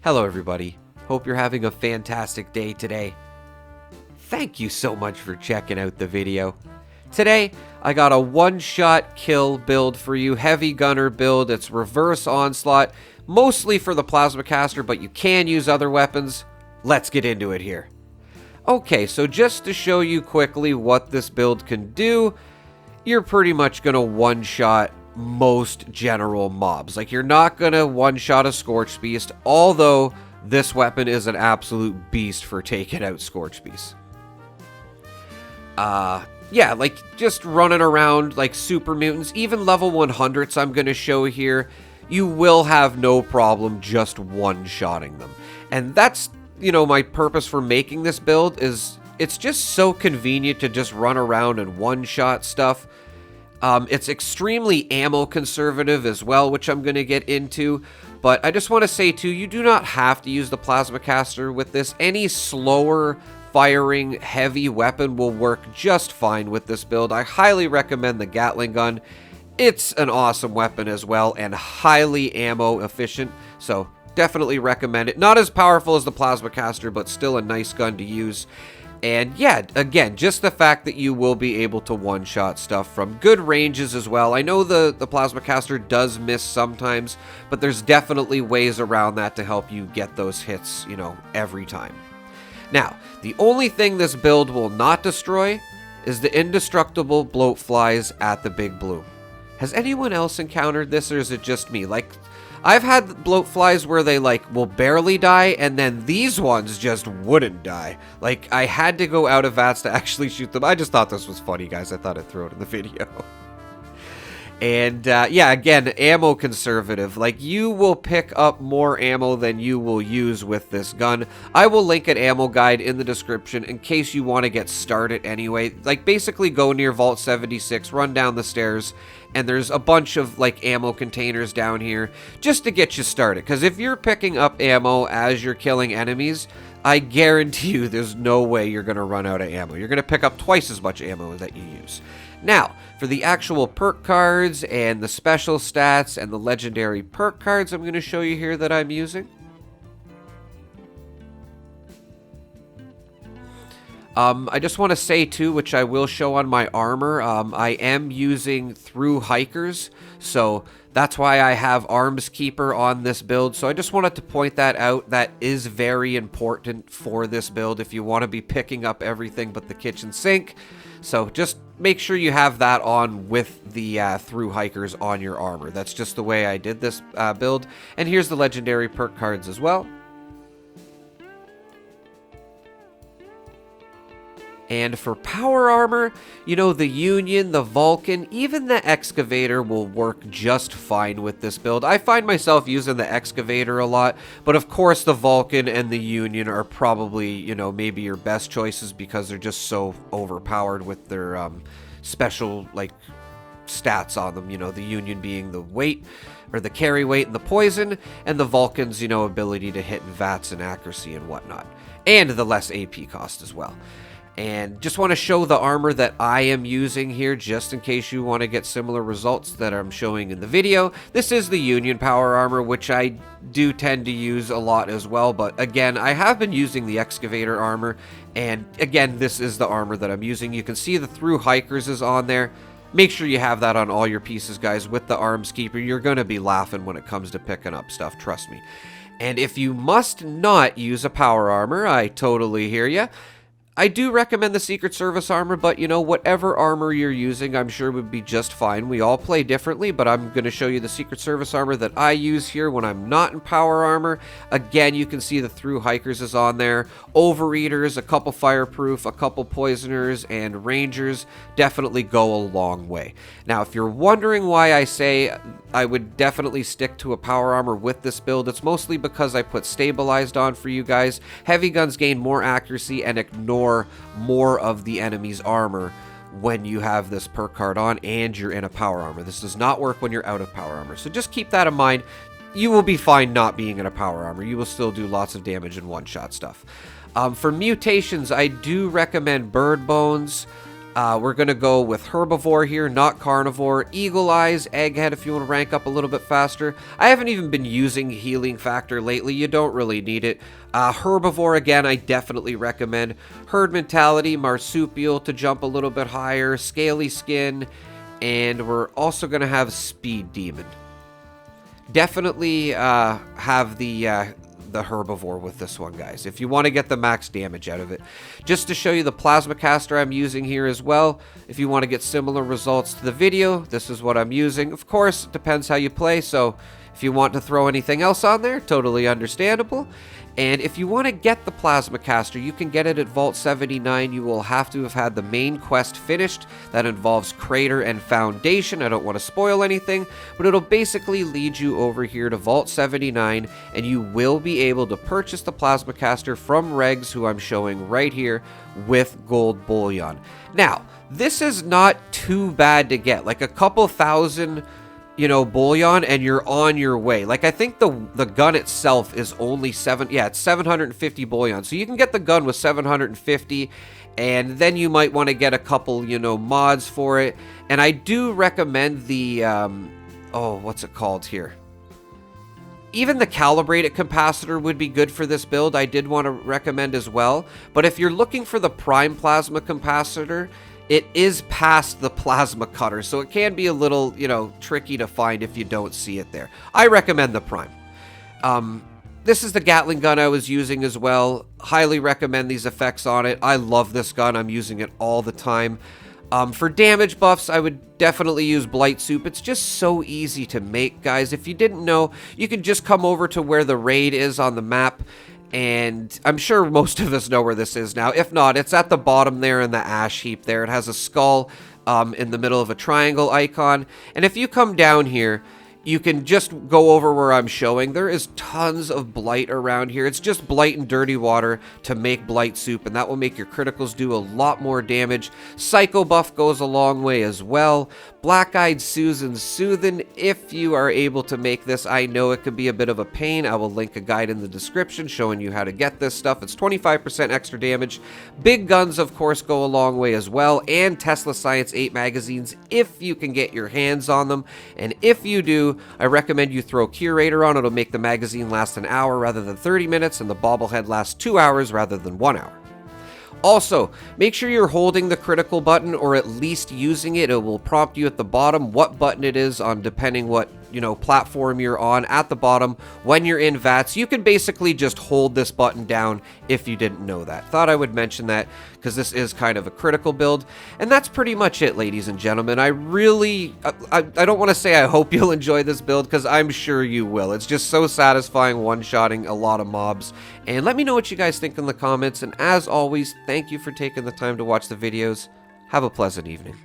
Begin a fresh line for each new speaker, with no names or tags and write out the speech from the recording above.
Hello everybody, hope you're having a fantastic day today. Thank you so much for checking out the video. Today, I got a one-shot kill build for you, heavy gunner build. It's reverse onslaught, mostly for the plasmacaster, but you can use other weapons. Let's get into it here. Okay, so just to show you quickly what this build can do, you're pretty much gonna one-shot most general mobs. Like, you're not gonna one-shot a Scorch Beast, although this weapon is an absolute beast for taking out Scorch Beasts. Yeah, like, just running around like super mutants, even level 100s I'm gonna show here, you will have no problem just one-shotting them. And that's, you know, my purpose for making this build is it's just so convenient to just run around and one-shot stuff. It's extremely ammo conservative as well, which I'm going to get into. But I just want to say, too, you do not have to use the plasmacaster with this. Any slower firing heavy weapon will work just fine with this build. I highly recommend the Gatling gun. It's an awesome weapon as well and highly ammo efficient. So definitely recommend it. Not as powerful as the plasmacaster, but still a nice gun to use. And yeah, again, just the fact that you will be able to one-shot stuff from good ranges as well. I know the plasmacaster does miss sometimes, but there's definitely ways around that to help you get those hits, you know, every time. Now, the only thing this build will not destroy is the indestructible bloatflies at the Big Blue. Has anyone else encountered this, or is it just me? Like, I've had bloatflies where they, like, will barely die, and then these ones just wouldn't die. Like, I had to go out of VATS to actually shoot them. I just thought this was funny, guys. I thought I'd throw it in the video. And, yeah, again, ammo conservative. Like, you will pick up more ammo than you will use with this gun. I will link an ammo guide in the description in case you want to get started anyway. Like, basically go near Vault 76, run down the stairs, and there's a bunch of, like, ammo containers down here just to get you started. Because if you're picking up ammo as you're killing enemies, I guarantee you there's no way you're going to run out of ammo. You're going to pick up twice as much ammo that you use. Now, for the actual perk cards and the special stats and the legendary perk cards I'm going to show you here that I'm using. I just want to say, too, which I will show on my armor, I am using through hikers, so that's why I have Arms Keeper on this build. So I just wanted to point that out. That is very important for this build if you want to be picking up everything but the kitchen sink. So just make sure you have that on with the through hikers on your armor. That's just the way I did this build. And here's the legendary perk cards as well. And for power armor, you know, the Union, the Vulcan, even the Excavator will work just fine with this build. I find myself using the Excavator a lot, but of course the Vulcan and the Union are probably, you know, maybe your best choices because they're just so overpowered with their special, like, stats on them. You know, the Union being the weight, or the carry weight and the poison, and the Vulcan's, you know, ability to hit in VATS and accuracy and whatnot. And the less AP cost as well. And just want to show the armor that I am using here, just in case you want to get similar results that I'm showing in the video. This is the Union Power Armor, which I do tend to use a lot as well. But again, I have been using the Excavator Armor. And again, this is the armor that I'm using. You can see the Through Hikers is on there. Make sure you have that on all your pieces, guys. With the Arms Keeper, you're going to be laughing when it comes to picking up stuff, trust me. And if you must not use a Power Armor, I totally hear you. I do recommend the Secret Service armor, but, you know, whatever armor you're using, I'm sure would be just fine. We all play differently, but I'm going to show you the Secret Service armor that I use here when I'm not in power armor. Again, you can see the Through Hikers is on there. Overeaters, a couple Fireproof, a couple Poisoners, and Rangers definitely go a long way. Now, if you're wondering why I say I would definitely stick to a power armor with this build, it's mostly because I put Stabilized on for you guys. Heavy guns gain more accuracy and ignore more of the enemy's armor when you have this perk card on and you're in a power armor. This does not work when you're out of power armor, so just keep that in mind. You will be fine not being in a power armor. You will still do lots of damage and one-shot stuff. For mutations, I do recommend Bird Bones, We're going to go with herbivore here, not carnivore. Eagle eyes, egghead if you want to rank up a little bit faster. I haven't even been using healing factor lately. You don't really need it. Herbivore, again, I definitely recommend. Herd mentality, marsupial to jump a little bit higher. Scaly skin. And we're also going to have speed demon. Definitely have the herbivore with this one, guys, if you want to get the max damage out of it. Just to show you the plasmacaster I'm using here as well, if you want to get similar results to the video, this is what I'm using. Of course, it depends how you play, so if you want to throw anything else on there, totally understandable. And if you want to get the plasmacaster, you can get it at Vault 79. You will have to have had the main quest finished. That involves Crater and Foundation. I don't want to spoil anything, but it'll basically lead you over here to Vault 79, and you will be able to purchase the plasmacaster from Regs, who I'm showing right here, with gold bullion. Now, this is not too bad to get, like a couple thousand, you know, bullion, and you're on your way. Like, I think the gun itself is only it's 750 bullion. So you can get the gun with 750, and then you might want to get a couple, you know, mods for it. And I do recommend the, what's it called here? Even the calibrated capacitor would be good for this build. I did want to recommend as well. But if you're looking for the prime plasma capacitor, it is past the plasma cutter, so it can be a little, you know, tricky to find if you don't see it there. I recommend the prime. This is the Gatling gun I was using as well. Highly recommend these effects on it. I love this gun. I'm using it all the time. For damage buffs, I would definitely use Blight Soup. It's just so easy to make, guys. If you didn't know, you can just come over to where the raid is on the map, and I'm sure most of us know where this is now. If not, it's at the bottom there in the ash heap there. It has a skull in the middle of a triangle icon. And if you come down here, you can just go over where I'm showing. There is tons of blight around here. It's just blight and dirty water to make Blight Soup, and that will make your criticals do a lot more damage. Psycho buff goes a long way as well. Black-Eyed Susan Soothin', if you are able to make this. I know it could be a bit of a pain. I will link a guide in the description showing you how to get this stuff. It's 25% extra damage. Big guns, of course, go a long way as well, and Tesla Science 8 magazines if you can get your hands on them. And if you do, I recommend you throw Curator on. It'll make the magazine last an hour rather than 30 minutes, and the bobblehead lasts 2 hours rather than 1 hour. Also, make sure you're holding the critical button, or at least using it. It will prompt you at the bottom what button it is on depending what, you know, platform you're on. At the bottom, when you're in VATS, you can basically just hold this button down if you didn't know that. Thought I would mention that because this is kind of a critical build. And that's pretty much it, ladies and gentlemen. I don't want to say I hope you'll enjoy this build, because I'm sure you will. It's just so satisfying one-shotting a lot of mobs. And let me know what you guys think in the comments. And as always, thank you for taking the time to watch the videos. Have a pleasant evening.